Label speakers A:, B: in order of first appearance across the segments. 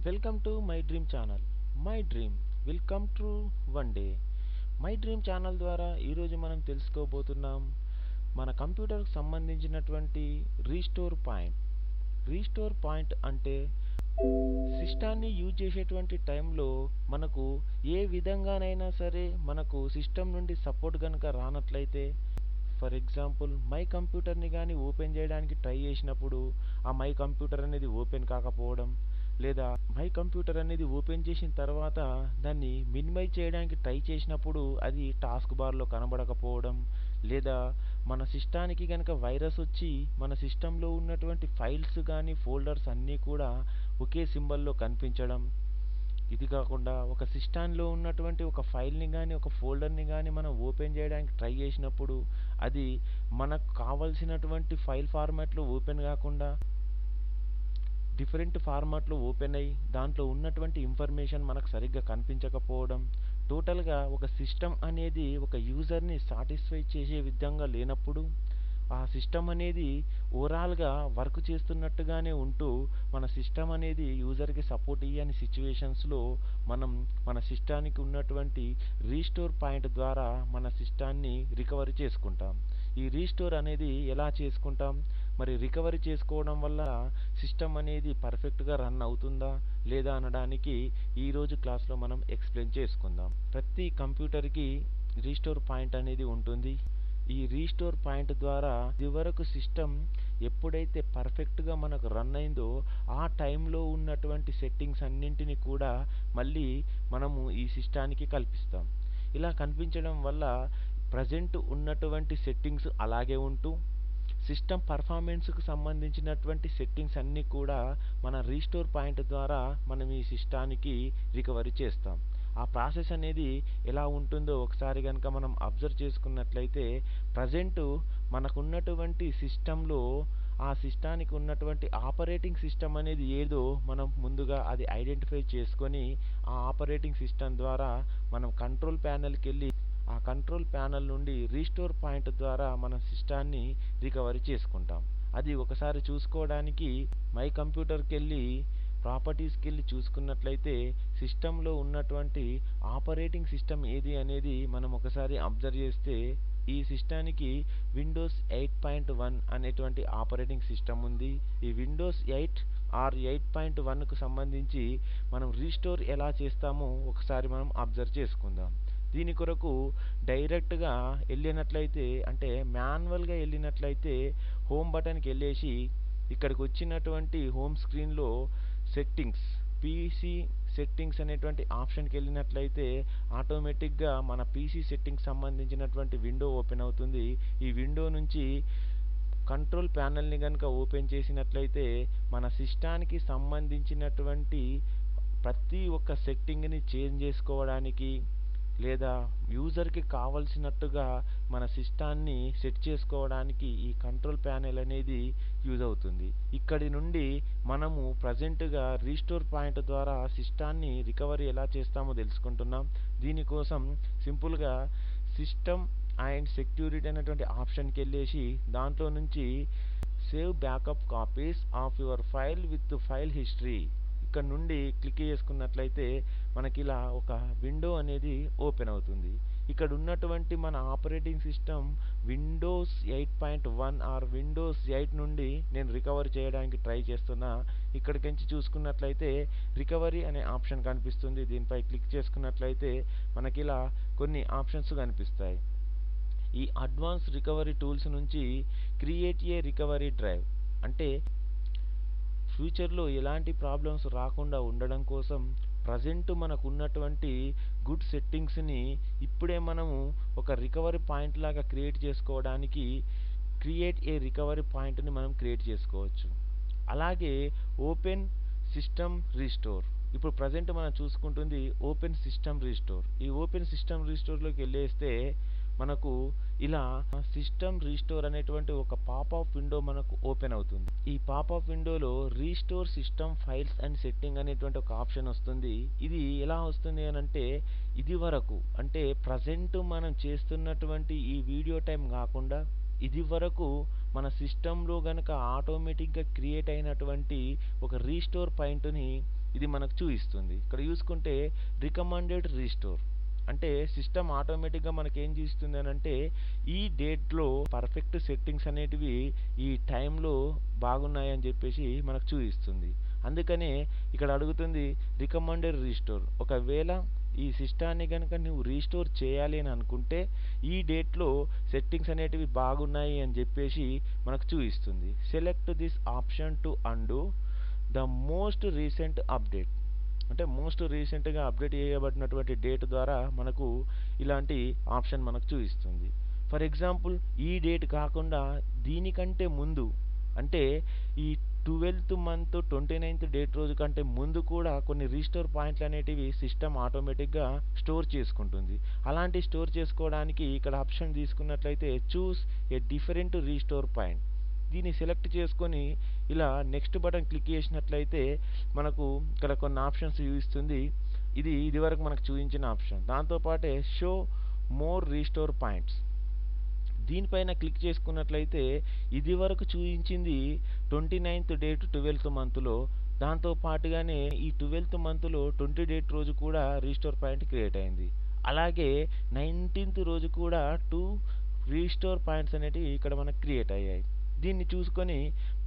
A: Welcome to my dream channel. My dream will come true one day. My dream channel ద్వారా ఈరోజు మనం తెలుసుకోబోతున్నాం మన కంప్యూటర్కి సంబంధించినటువంటి రీస్టోర్ పాయింట్. రీస్టోర్ పాయింట్ అంటే సిస్టాన్ని యూజ్ చేసేటువంటి టైంలో మనకు ఏ విధంగానైనా సరే మనకు సిస్టమ్ నుండి సపోర్ట్ కనుక రానట్లయితే, ఫర్ ఎగ్జాంపుల్ మై కంప్యూటర్ని కానీ ఓపెన్ చేయడానికి ట్రై చేసినప్పుడు ఆ మై కంప్యూటర్ అనేది ఓపెన్ కాకపోవడం, లేదా మై కంప్యూటర్ అనేది ఓపెన్ చేసిన తర్వాత దాన్ని మినిమైజ్ చేయడానికి ట్రై చేసినప్పుడు అది టాస్క్ బార్లో కనబడకపోవడం, లేదా మన సిస్టానికి కనుక వైరస్ వచ్చి మన సిస్టంలో ఉన్నటువంటి ఫైల్స్ కానీ ఫోల్డర్స్ అన్నీ కూడా ఒకే సింబల్లో కనిపించడం. ఇది కాకుండా ఒక సిస్టంలో ఉన్నటువంటి ఒక ఫైల్ని కానీ ఒక ఫోల్డర్ని కానీ మనం ఓపెన్ చేయడానికి ట్రై చేసినప్పుడు అది మనకు కావలసినటువంటి ఫైల్ ఫార్మాట్లో ఓపెన్ కాకుండా డిఫరెంట్ ఫార్మాట్లో ఓపెన్ అయ్యి దాంట్లో ఉన్నటువంటి ఇన్ఫర్మేషన్ మనకు సరిగ్గా కనిపించకపోవడం. టోటల్గా ఒక సిస్టమ్ అనేది ఒక యూజర్ని సాటిస్ఫై చేసే విధంగా లేనప్పుడు ఆ సిస్టమ్ అనేది ఓవరాల్గా వర్క్ చేస్తున్నట్టుగానే ఉంటూ మన సిస్టమ్ అనేది యూజర్కి సపోర్ట్ ఇయ్యని సిచ్యువేషన్స్లో మనం మన సిస్టానికి ఉన్నటువంటి రీస్టోర్ పాయింట్ ద్వారా మన సిస్టాన్ని రికవరీ చేసుకుంటాం. ఈ రీస్టోర్ అనేది ఎలా చేసుకుంటాం, మరి రికవరీ చేసుకోవడం వల్ల సిస్టమ్ అనేది పర్ఫెక్ట్గా రన్ అవుతుందా లేదా అనడానికి ఈరోజు క్లాస్లో మనం ఎక్స్ప్లెయిన్ చేసుకుందాం. ప్రతి కంప్యూటర్కి రీస్టోర్ పాయింట్ అనేది ఉంటుంది. ఈ రీస్టోర్ పాయింట్ ద్వారా ఇదివరకు సిస్టమ్ ఎప్పుడైతే పర్ఫెక్ట్గా మనకు రన్ అయిందో ఆ టైంలో ఉన్నటువంటి సెట్టింగ్స్ అన్నింటినీ కూడా మళ్ళీ మనము ఈ సిస్టానికి కల్పిస్తాం. ఇలా కనిపించడం వల్ల ప్రజెంట్ ఉన్నటువంటి సెట్టింగ్స్ అలాగే ఉంటూ సిస్టమ్ పర్ఫార్మెన్స్కు సంబంధించినటువంటి సెట్టింగ్స్ అన్నీ కూడా మన రీస్టోర్ పాయింట్ ద్వారా మనం ఈ సిస్టానికి రికవరీ చేస్తాం. ఆ ప్రాసెస్ అనేది ఎలా ఉంటుందో ఒకసారి కనుక మనం అబ్జర్వ్ చేసుకున్నట్లయితే, ప్రజెంటు మనకున్నటువంటి సిస్టంలో ఆ సిస్టానికి ఉన్నటువంటి ఆపరేటింగ్ సిస్టమ్ అనేది ఏదో మనం ముందుగా అది ఐడెంటిఫై చేసుకొని ఆ ఆపరేటింగ్ సిస్టమ్ ద్వారా మనం కంట్రోల్ ప్యానెల్కి వెళ్ళి ఆ కంట్రోల్ ప్యానెల్ నుండి రీస్టోర్ పాయింట్ ద్వారా మన సిస్టాన్ని రికవరీ చేసుకుంటాం. అది ఒకసారి చూసుకోవడానికి మై కంప్యూటర్కి వెళ్ళి ప్రాపర్టీస్కి వెళ్ళి చూసుకున్నట్లయితే సిస్టంలో ఉన్నటువంటి ఆపరేటింగ్ సిస్టమ్ ఏది అనేది మనం ఒకసారి అబ్జర్వ్ చేస్తే ఈ సిస్టానికి విండోస్ 8.1 అనేటువంటి ఆపరేటింగ్ సిస్టమ్ ఉంది. ఈ విండోస్ 8 ఆర్ 8.1కు సంబంధించి మనం రీస్టోర్ ఎలా చేస్తామో ఒకసారి మనం అబ్జర్వ్ చేసుకుందాం. దీని కొరకు డైరెక్ట్గా వెళ్ళినట్లయితే, అంటే మాన్యువల్గా వెళ్ళినట్లయితే హోమ్ బటన్కి వెళ్ళేసి ఇక్కడికి వచ్చినటువంటి హోమ్ స్క్రీన్లో సెట్టింగ్స్, పీసీ సెట్టింగ్స్ అనేటువంటి ఆప్షన్కి వెళ్ళినట్లయితే ఆటోమేటిక్గా మన పీసీ సెట్టింగ్స్ సంబంధించినటువంటి విండో ఓపెన్ అవుతుంది. ఈ విండో నుంచి కంట్రోల్ ప్యానెల్ని కనుక ఓపెన్ చేసినట్లయితే మన సిస్టానికి సంబంధించినటువంటి ప్రతి ఒక్క సెట్టింగ్ని చేంజ్ చేసుకోవడానికి లేదా యూజర్కి కావలసినట్టుగా మన సిస్టాన్ని సెట్ చేసుకోవడానికి ఈ కంట్రోల్ ప్యానెల్ అనేది యూజ్ అవుతుంది. ఇక్కడి నుండి మనము ప్రజెంట్గా రీస్టోర్ పాయింట్ ద్వారా సిస్టాన్ని రికవరీ ఎలా చేస్తామో తెలుసుకుంటున్నాం. దీనికోసం సింపుల్గా సిస్టమ్ అండ్ సెక్యూరిటీ అనేటువంటి ఆప్షన్కి వెళ్ళేసి దాంట్లో నుంచి save backup copies of your file with file history ఇక్కడ నుండి క్లిక్ చేసుకున్నట్లయితే మనకి ఇలా ఒక విండో అనేది ఓపెన్ అవుతుంది. ఇక్కడ ఉన్నటువంటి మన operating system Windows 8.1 or Windows 8 నుండి నేను రికవర్ చేయడానికి ట్రై చేస్తున్నా. ఇక్కడికించి చూసుకున్నట్లయితే రికవరీ అనే ఆప్షన్ కనిపిస్తుంది. దీనిపై క్లిక్ చేసుకున్నట్లయితే మనకి ఇలా కొన్ని ఆప్షన్స్ కనిపిస్తాయి. ఈ అడ్వాన్స్ రికవరీ టూల్స్ నుంచి క్రియేట్ ఏ రికవరీ డ్రైవ్, అంటే ఫ్యూచర్లో ఎలాంటి ప్రాబ్లమ్స్ రాకుండా ఉండడం కోసం ప్రజెంట్ మనకు ఉన్నటువంటి గుడ్ సెట్టింగ్స్ని ఇప్పుడే మనము ఒక రికవరీ పాయింట్ లాగా క్రియేట్ చేసుకోవడానికి క్రియేట్ ఏ రికవరీ పాయింట్ని మనం క్రియేట్ చేసుకోవచ్చు. అలాగే ఓపెన్ సిస్టమ్ రీస్టోర్, ఇప్పుడు ప్రజెంట్ మనం చూసుకుంటుంది ఓపెన్ సిస్టమ్ రీస్టోర్. ఈ ఓపెన్ సిస్టమ్ రీస్టోర్లోకి వెళ్ళేస్తే మనకు ఇలా సిస్టమ్ రీస్టోర్ అనేటువంటి ఒక పాపప్ విండో మనకు ఓపెన్ అవుతుంది. ఈ పాపప్ విండోలో restore system files and setting అనేటువంటి ఒక ఆప్షన్ వస్తుంది. ఇది ఎలా వస్తుంది అని అంటే, ఇది వరకు అంటే ప్రజెంట్ మనం చేస్తున్నటువంటి ఈ వీడియో టైం కాకుండా ఇది వరకు మన సిస్టంలో గనక ఆటోమేటిక్గా క్రియేట్ అయినటువంటి ఒక రీస్టోర్ పాయింట్ని ఇది మనకు చూపిస్తుంది. ఇక్కడ చూసుకుంటే రికమెండెడ్ రీస్టోర్ అంటే సిస్టమ్ ఆటోమేటిక్గా మనకి ఏం చూస్తుంది అని అంటే ఈ డేట్లో పర్ఫెక్ట్ సెట్టింగ్స్ అనేటివి ఈ టైంలో బాగున్నాయని చెప్పేసి మనకు చూపిస్తుంది. అందుకనే ఇక్కడ అడుగుతుంది రికమెండెడ్ రీస్టోర్. ఒకవేళ ఈ సిస్టాన్ని కనుక నువ్వు రీస్టోర్ చేయాలి అని అనుకుంటే ఈ డేట్లో సెట్టింగ్స్ అనేటివి బాగున్నాయి అని చెప్పేసి మనకు చూపిస్తుంది. Select this option to and the most recent update అంటే మోస్ట్ రీసెంట్గా అప్డేట్ చేయబడినటువంటి డేట్ ద్వారా మనకు ఇలాంటి ఆప్షన్ మనకు చూపిస్తుంది. ఫర్ ఎగ్జాంపుల్ ఈ డేట్ కాకుండా దీనికంటే ముందు అంటే ఈ 12th month 29th డేట్ రోజు కంటే ముందు కూడా కొన్ని రీస్టోర్ పాయింట్లు అనేటివి సిస్టమ్ ఆటోమేటిక్గా స్టోర్ చేసుకుంటుంది. అలాంటి స్టోర్ చేసుకోవడానికి ఇక్కడ ఆప్షన్ తీసుకున్నట్లయితే చూస్ ఏ డిఫరెంట్ రీస్టోర్ పాయింట్ దీన్ని సెలెక్ట్ చేసుకొని ఇలా నెక్స్ట్ బటన్ క్లిక్ చేసినట్లయితే మనకు ఇక్కడ కొన్ని ఆప్షన్స్ చూపిస్తుంది. ఇది వరకు మనకు చూపించిన ఆప్షన్. దాంతోపాటే షో మోర్ రీస్టోర్ పాయింట్స్ దీనిపైన క్లిక్ చేసుకున్నట్లయితే ఇది వరకు చూపించింది 29th డేట్ 12th మంత్లో. దాంతో పాటుగానే ఈ 12th మంత్లో 20 డేట్ రోజు కూడా రీస్టోర్ పాయింట్ క్రియేట్ అయింది. అలాగే 19th రోజు కూడా 2 రీస్టోర్ పాయింట్స్ అనేటివి ఇక్కడ మనకు క్రియేట్ అయ్యాయి. దీన్ని చూసుకొని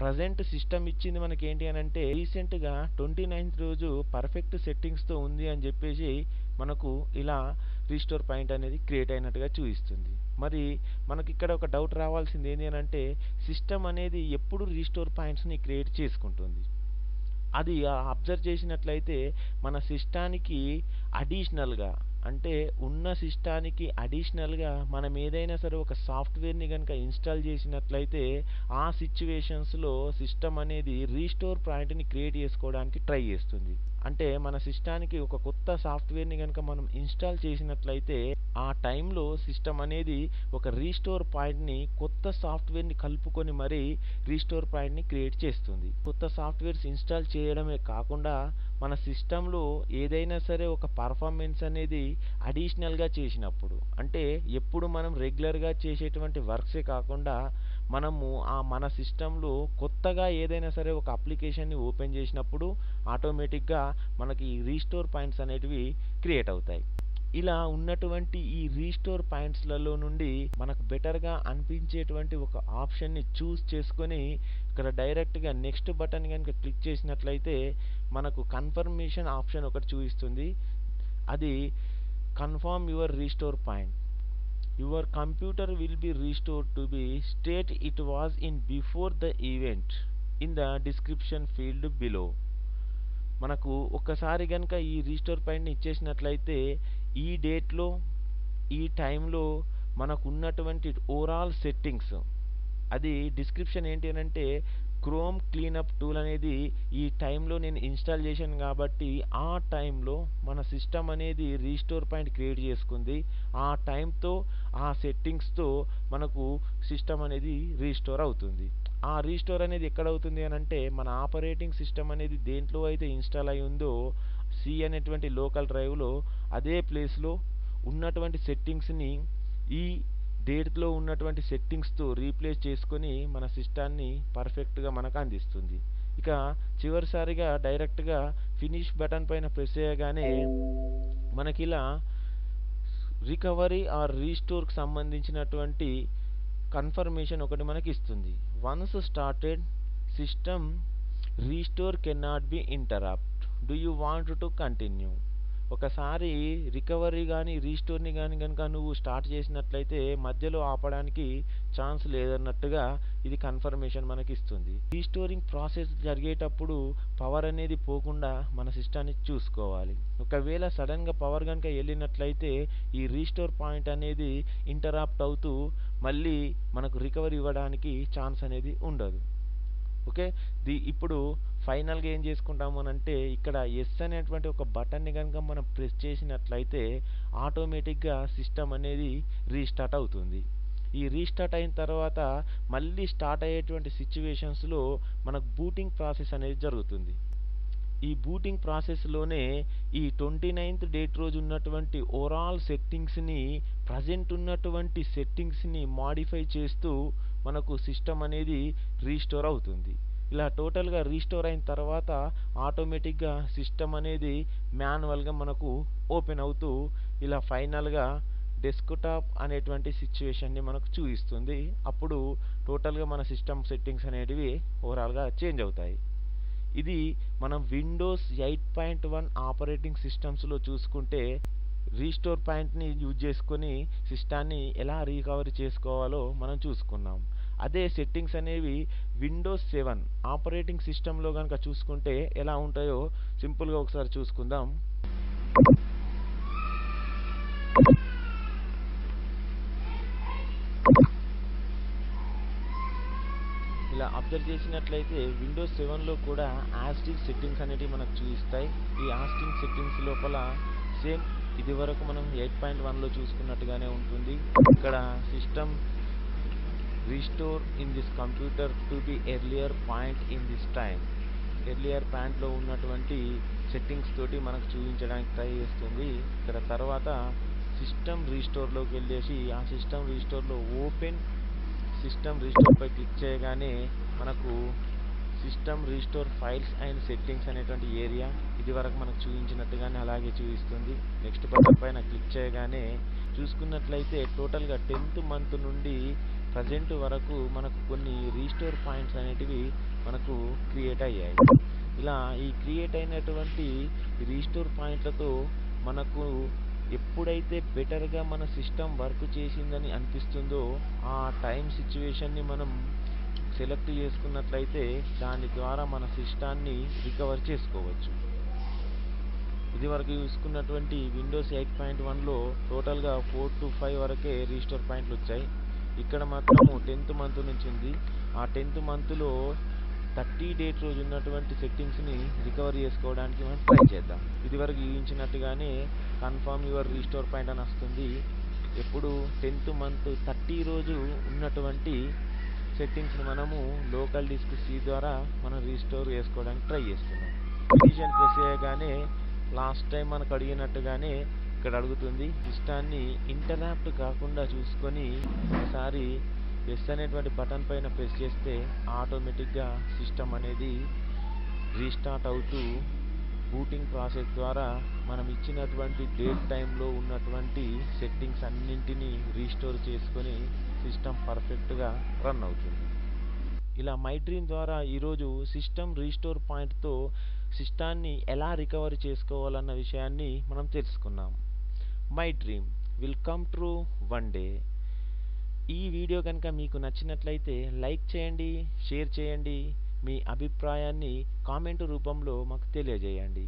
A: ప్రజెంట్ సిస్టమ్ ఇచ్చింది మనకి ఏంటి అని అంటే రీసెంట్గా 29th రోజు పర్ఫెక్ట్ సెట్టింగ్స్తో ఉంది అని చెప్పేసి మనకు ఇలా రీస్టోర్ పాయింట్ అనేది క్రియేట్ అయినట్టుగా చూపిస్తుంది. మరి మనకి ఇక్కడ ఒక డౌట్ రావాల్సింది ఏంటి అని అంటే సిస్టమ్ అనేది ఎప్పుడు రీస్టోర్ పాయింట్స్ని క్రియేట్ చేసుకుంటుంది. అది అబ్జర్వ్ చేసినట్లయితే మన సిస్టానికి అడిషనల్గా అంటే ఉన్న సిస్టానికి అడిషనల్గా మనం ఏదైనా సరే ఒక సాఫ్ట్వేర్ని కనుక ఇన్స్టాల్ చేసినట్లయితే ఆ సిచ్యువేషన్స్లో సిస్టమ్ అనేది రీస్టోర్ పాయింట్ని క్రియేట్ చేసుకోవడానికి ట్రై చేస్తుంది. అంటే మన సిస్టానికి ఒక కొత్త సాఫ్ట్వేర్ని కనుక మనం ఇన్స్టాల్ చేసినట్లయితే ఆ టైంలో సిస్టమ్ అనేది ఒక రీస్టోర్ పాయింట్ని కొత్త సాఫ్ట్వేర్ని కలుపుకొని మరీ రీస్టోర్ పాయింట్ని క్రియేట్ చేస్తుంది. కొత్త సాఫ్ట్వేర్స్ ఇన్స్టాల్ చేయడమే కాకుండా మన సిస్టంలో ఏదైనా సరే ఒక పర్ఫార్మెన్స్ అనేది అడిషనల్గా చేసినప్పుడు అంటే ఎప్పుడు మనం రెగ్యులర్గా చేసేటువంటి వర్క్సే కాకుండా మనము మన సిస్టంలో కొత్తగా ఏదైనా సరే ఒక అప్లికేషన్ని ఓపెన్ చేసినప్పుడు ఆటోమేటిక్గా మనకి రీస్టోర్ పాయింట్స్ అనేటివి క్రియేట్ అవుతాయి. ఇలా ఉన్నటువంటి ఈ రీస్టోర్ పాయింట్స్లలో నుండి మనకు బెటర్గా అనిపించేటువంటి ఒక ఆప్షన్ని చూస్ చేసుకొని ఇక్కడ డైరెక్ట్గా నెక్స్ట్ బటన్ కనుక క్లిక్ చేసినట్లయితే మనకు కన్ఫర్మేషన్ ఆప్షన్ ఒకటి చూపిస్తుంది. అది confirm your restore point. Your computer will be restored to be state it was in before the event in the description field below. మనకు ఒక్కసారి కనుక ఈ రీస్టోర్ పాయింట్ని ఇచ్చేసినట్లయితే ఈ డేట్లో ఈ టైంలో మనకు ఉన్నటువంటి ఓవరాల్ సెట్టింగ్స్ అది డిస్క్రిప్షన్ ఏంటి అని అంటే క్రోమ్ క్లీనప్ టూల్ అనేది ఈ టైంలో నేను ఇన్స్టాల్ చేశాను కాబట్టి ఆ టైంలో మన సిస్టమ్ అనేది రీస్టోర్ పాయింట్ క్రియేట్ చేసుకుంది. ఆ టైంతో ఆ సెట్టింగ్స్తో మనకు సిస్టమ్ అనేది రీస్టోర్ అవుతుంది. ఆ రీస్టోర్ అనేది ఎక్కడ అవుతుంది అని అంటే మన ఆపరేటింగ్ సిస్టమ్ అనేది దేంట్లో అయితే ఇన్స్టాల్ అయి ఉందో సి అనేటువంటి లోకల్ డ్రైవ్లో అదే ప్లేస్లో ఉన్నటువంటి సెట్టింగ్స్ని ఈ డేట్లో ఉన్నటువంటి సెట్టింగ్స్తో రీప్లేస్ చేసుకొని మన సిస్టాన్ని పర్ఫెక్ట్గా మనకు అందిస్తుంది. ఇక చివరిసారిగా డైరెక్ట్గా ఫినిష్ బటన్ పైన ప్రెస్ చేయగానే మనకి ఇలా రికవరీ ఆర్ రీస్టోర్కి సంబంధించినటువంటి కన్ఫర్మేషన్ ఒకటి మనకి ఇస్తుంది. Once started system restore can not be interrupt. Do you want to continue? ఒకసారి రికవరీ కానీ రీస్టోర్ని కానీ కనుక నువ్వు స్టార్ట్ చేసినట్లయితే మధ్యలో ఆపడానికి ఛాన్స్ లేదన్నట్టుగా ఇది కన్ఫర్మేషన్ మనకి ఇస్తుంది. రీస్టోరింగ్ ప్రాసెస్ జరిగేటప్పుడు పవర్ అనేది పోకుండా మన సిస్టాన్ని చూసుకోవాలి. ఒకవేళ సడన్గా పవర్ కనుక వెళ్ళినట్లయితే ఈ రీస్టోర్ పాయింట్ అనేది ఇంటరాప్ట్ అవుతూ మళ్ళీ మనకు రికవరీ ఇవ్వడానికి ఛాన్స్ అనేది ఉండదు. ఓకే, ఇప్పుడు ఫైనల్గా ఏం చేసుకుంటాము అని అంటే ఇక్కడ ఎస్ అనేటువంటి ఒక బటన్ని కనుక మనం ప్రెస్ చేసినట్లయితే ఆటోమేటిక్గా సిస్టమ్ అనేది రీస్టార్ట్ అవుతుంది. ఈ రీస్టార్ట్ అయిన తర్వాత మళ్ళీ స్టార్ట్ అయ్యేటువంటి సిచ్యువేషన్స్లో మనకు బూటింగ్ ప్రాసెస్ అనేది జరుగుతుంది. ఈ బూటింగ్ ప్రాసెస్లోనే ఈ 29th డేట్ రోజు ఉన్నటువంటి ఓవరాల్ సెట్టింగ్స్ని ప్రజెంట్ ఉన్నటువంటి సెట్టింగ్స్ని మాడిఫై చేస్తూ మనకు సిస్టమ్ అనేది రీస్టోర్ అవుతుంది. ఇలా టోటల్గా రీస్టోర్ అయిన తర్వాత ఆటోమేటిక్గా సిస్టమ్ అనేది మాన్యువల్గా మనకు ఓపెన్ అవుతూ ఇలా ఫైనల్గా డెస్క్టాప్ అనేటువంటి సిచ్యువేషన్ని మనకు చూపిస్తుంది. అప్పుడు టోటల్గా మన సిస్టమ్ సెట్టింగ్స్ అనేటివి ఓవరాల్గా చేంజ్ అవుతాయి. ఇది మనం విండోస్ 8.1 ఆపరేటింగ్ సిస్టమ్స్లో చూసుకుంటే రీస్టోర్ పాయింట్ని యూజ్ చేసుకొని సిస్టాన్ని ఎలా రికవరీ చేసుకోవాలో మనం చూసుకున్నాం. అదే సెట్టింగ్స్ అనేవి విండోస్ 7 ఆపరేటింగ్ సిస్టంలో కనుక చూసుకుంటే ఎలా ఉంటాయో సింపుల్గా ఒకసారి చూసుకుందాం. ఇలా అబ్జర్వ్ చేసినట్లయితే విండోస్ 7లో కూడా యాస్టిక్ సెట్టింగ్స్ అనేటివి మనకు చూపిస్తాయి. ఈ యాస్టిక్ సెట్టింగ్స్ లోపల సేమ్ ఇది వరకు మనం 8.1లో చూసుకున్నట్టుగానే ఉంటుంది. ఇక్కడ system restore in this computer to the earlier point in this time. Earlier పాయింట్లో ఉన్నటువంటి సెట్టింగ్స్ తోటి మనకు చూపించడానికి ట్రై చేస్తుంది. ఇక్కడ తర్వాత సిస్టమ్ రీస్టోర్లోకి వెళ్ళేసి ఆ సిస్టమ్ రీస్టోర్లో ఓపెన్ సిస్టమ్ రీస్టోర్పై క్లిక్ చేయగానే మనకు system restore files and settings అనేటువంటి ఏరియా ఇది వరకు మనకు చూపించినట్టుగానే అలాగే చూపిస్తుంది. నెక్స్ట్ బటన్ పైన క్లిక్ చేయగానే చూసుకున్నట్లయితే టోటల్గా 10th మంత్ నుండి ప్రజెంట్ వరకు మనకు కొన్ని రీస్టోర్ పాయింట్స్ అనేటివి మనకు క్రియేట్ అయ్యాయి. ఇలా ఈ క్రియేట్ అయినటువంటి రీస్టోర్ పాయింట్లతో మనకు ఎప్పుడైతే బెటర్గా మన సిస్టమ్ వర్క్ చేసిందని అనిపిస్తుందో ఆ టైం సిచ్యువేషన్ని మనం సెలెక్ట్ చేసుకున్నట్లయితే దాని ద్వారా మన సిస్టాన్ని రికవర్ చేసుకోవచ్చు. ఇది వరకు చూసుకున్నటువంటి విండోస్ 8.1లో టోటల్గా 4 to 5 వరకే రీస్టోర్ పాయింట్లు వచ్చాయి. ఇక్కడ మాత్రము 10th మంత్ నుంచి ఉంది. ఆ 10th మంత్లో 30 డేట్ రోజు ఉన్నటువంటి సెట్టింగ్స్ని రికవర్ చేసుకోవడానికి మనం ట్రై చేద్దాం. ఇది వరకు ఊహించినట్టుగానే కన్ఫర్మ్ యువర్ రీస్టోర్ పాయింట్ అని వస్తుంది. ఎప్పుడు 10th మంత్ 30 రోజు ఉన్నటువంటి సెట్టింగ్స్ని మనము లోకల్ డిస్క్ C ద్వారా మనం రీస్టోర్ చేసుకోవడానికి ట్రై చేస్తున్నాం. ఫినిషన్ ప్రెస్ చేయగానే లాస్ట్ టైం మనకు అడిగినట్టుగానే ఇక్కడ అడుగుతుంది. సిస్టాన్ని ఇంటరాప్ట్ కాకుండా చూసుకొని ఒకసారి ఎస్ అనేటువంటి బటన్ పైన ప్రెస్ చేస్తే ఆటోమేటిక్గా సిస్టమ్ అనేది రీస్టార్ట్ అవుతూ బూటింగ్ ప్రాసెస్ ద్వారా మనం ఇచ్చినటువంటి డేట్ టైంలో ఉన్నటువంటి సెట్టింగ్స్ అన్నింటినీ రీస్టోర్ చేసుకొని సిస్టమ్ పర్ఫెక్ట్గా రన్ అవుతుంది. ఇలా మై డ్రీమ్ ద్వారా ఈరోజు సిస్టమ్ రీస్టోర్ పాయింట్తో సిస్టాన్ని ఎలా రికవరీ చేసుకోవాలన్న విషయాన్ని మనం తెలుసుకున్నాం. My dream will come true one day. ఈ వీడియో కనుక మీకు నచ్చినట్లయితే లైక్ చేయండి, షేర్ చేయండి, మీ అభిప్రాయాన్ని కామెంట్ రూపంలో మాకు తెలియజేయండి.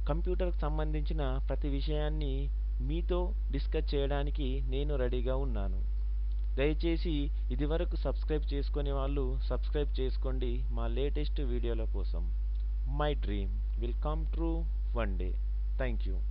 A: కంప్యూటర్కి సంబంధించిన ప్రతి విషయాన్ని మీతో డిస్కస్ చేయడానికి నేను రెడీగా ఉన్నాను. దయచేసి ఇదివరకు సబ్స్క్రైబ్ చేసుకునే వాళ్ళు సబ్స్క్రైబ్ చేసుకోండి మా లేటెస్ట్ వీడియోల కోసం. My dream will come true one day. Thank you.